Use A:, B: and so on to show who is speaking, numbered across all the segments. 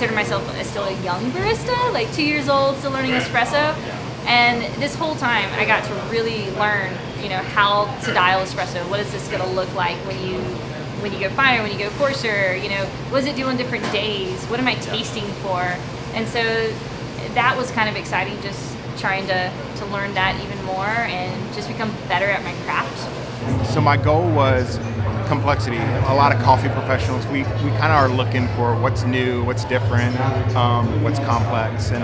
A: consider myself still a young barista, like 2 years old, still learning espresso. And this whole time, I got to really learn, you know, how to dial espresso. What is this going to look like when you go finer, when you go coarser? You know, what does it do on different days? What am I tasting for? And so that was kind of exciting, just trying to learn that even more and just become better at my craft.
B: So my goal was complexity. A lot of coffee professionals, we kind of are looking for what's new, what's different, what's complex, and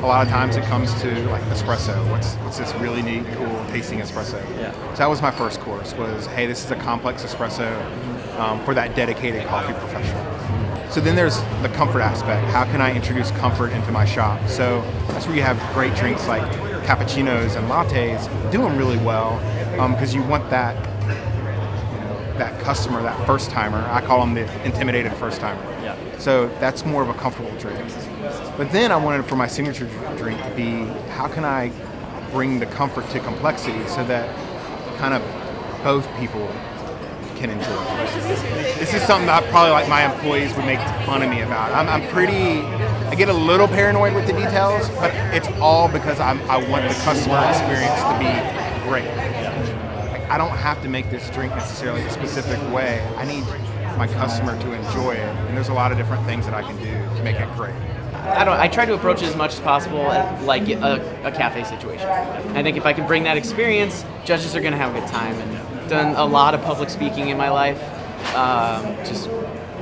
B: a lot of times it comes to like espresso. What's this really neat, cool tasting espresso? Yeah. So that was my first course, was, hey, this is a complex espresso for that dedicated coffee professional. So then there's the comfort aspect. How can I introduce comfort into my shop? So that's where you have great drinks like cappuccinos and lattes, do them really well, because you want that, that customer, that first timer. I call them the intimidated first timer. Yeah. So that's more of a comfortable drink. But then I wanted for my signature drink to be, how can I bring the comfort to complexity so that kind of both people can enjoy it. This is something that probably like my employees would make fun of me about. I get a little paranoid with the details, but it's all because I want the customer experience to be great. I don't have to make this drink necessarily a specific way. I need my customer to enjoy it, and there's a lot of different things that I can do to make it great.
C: I try to approach it as much as possible like a cafe situation. I think if I can bring that experience, judges are going to have a good time. And done a lot of public speaking in my life, just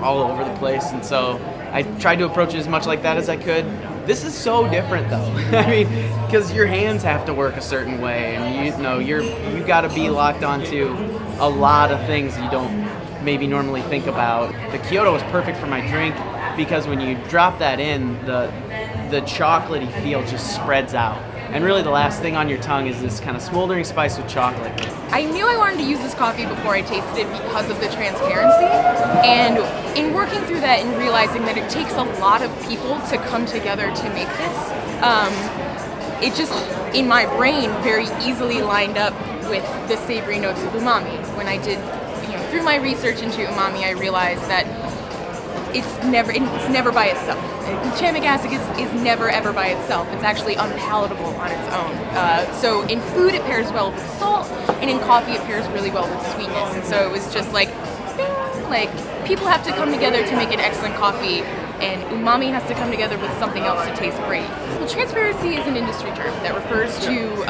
C: all over the place, and so I tried to approach it as much like that as I could. This is so different though. I mean, because your hands have to work a certain way, and you got to be locked onto a lot of things you don't maybe normally think about. The Kyoto was perfect for my drink because when you drop that in, the chocolatey feel just spreads out. And really the last thing on your tongue is this kind of smoldering spice with chocolate.
D: I knew I wanted to use this coffee before I tasted it because of the transparency. And in working through that and realizing that it takes a lot of people to come together to make this, it just, in my brain, very easily lined up with the savory notes of umami. When I did, through my research into umami, I realized that it's never by itself. Glutamic acid is never ever by itself. It's actually unpalatable on its own. So in food it pairs well with salt, and in coffee it pairs really well with sweetness. And so it was just like, bing, like people have to come together to make an excellent coffee, and umami has to come together with something else to taste great. Well, transparency is an industry term that refers to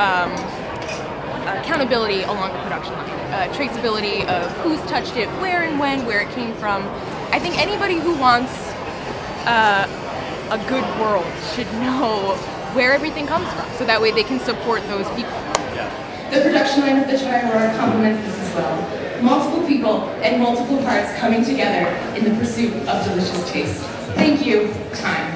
D: accountability along the production line, traceability of who's touched it, where and when, where it came from. I think anybody who wants a good world should know where everything comes from, so that way they can support those people. Yeah.
E: The production line of the Chai Aurora complements this as well. Multiple people and multiple parts coming together in the pursuit of delicious taste. Thank you. Time.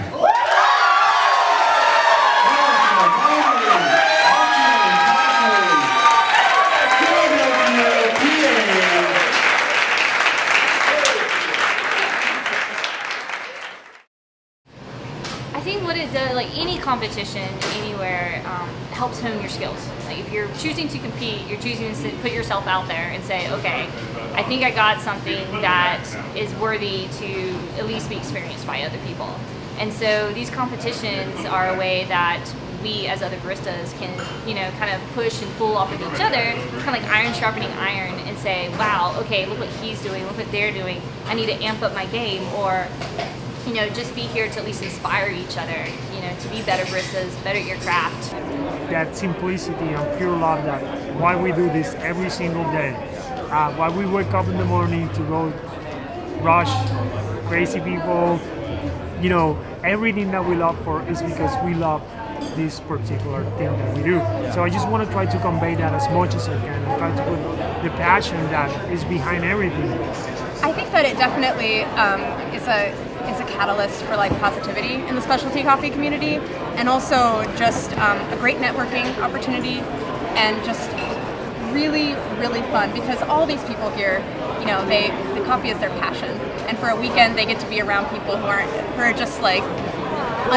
A: I think what it does, like any competition anywhere, helps hone your skills. Like if you're choosing to compete, you're choosing to put yourself out there and say, okay, I think I got something that is worthy to at least be experienced by other people. And so these competitions are a way that we as other baristas can, kind of push and pull off of each other, kind of like iron sharpening iron, and say, wow, okay, look what he's doing, look what they're doing. I need to amp up my game, or just be here to at least inspire each other, to be better baristas, better at your craft.
F: That simplicity and pure love, that why we do this every single day. Why we wake up in the morning to go rush crazy people, everything that we love for is because we love this particular thing that we do. So I just want to try to convey that as much as I can and try to put the passion that is behind everything.
D: I think that it definitely is a catalyst for positivity in the specialty coffee community, and also just a great networking opportunity, and just really, really fun, because all these people here, the coffee is their passion, and for a weekend they get to be around people who are just like,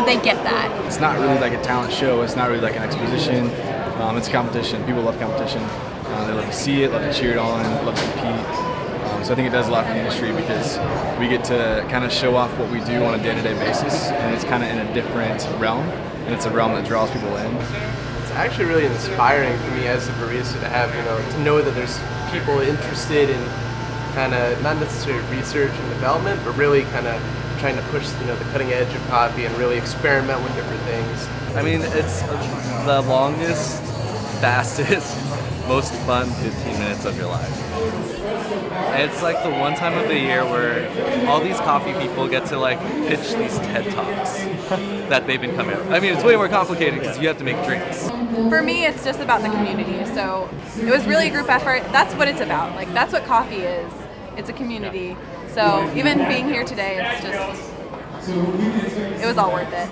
D: they get that.
G: It's not really like a talent show. It's not really like an exposition. It's a competition. People love competition. They love to see it, love to cheer it on, love to compete. So I think it does a lot for the industry because we get to kind of show off what we do on a day-to-day basis, and it's kind of in a different realm, and it's a realm that draws people in.
H: It's actually really inspiring for me as a barista to have, to know that there's people interested in kind of not necessarily research and development, but really kind of trying to push, the cutting edge of coffee and really experiment with different things.
I: I mean, it's the longest, fastest, most fun 15 minutes of your life. It's like the one time of the year where all these coffee people get to like pitch these TED Talks that they've been coming up. I mean, it's way more complicated because you have to make drinks.
D: For me, it's just about the community. So it was really a group effort. That's what it's about. Like, that's what coffee is. It's a community. So even being here today, it's just, it was all worth it.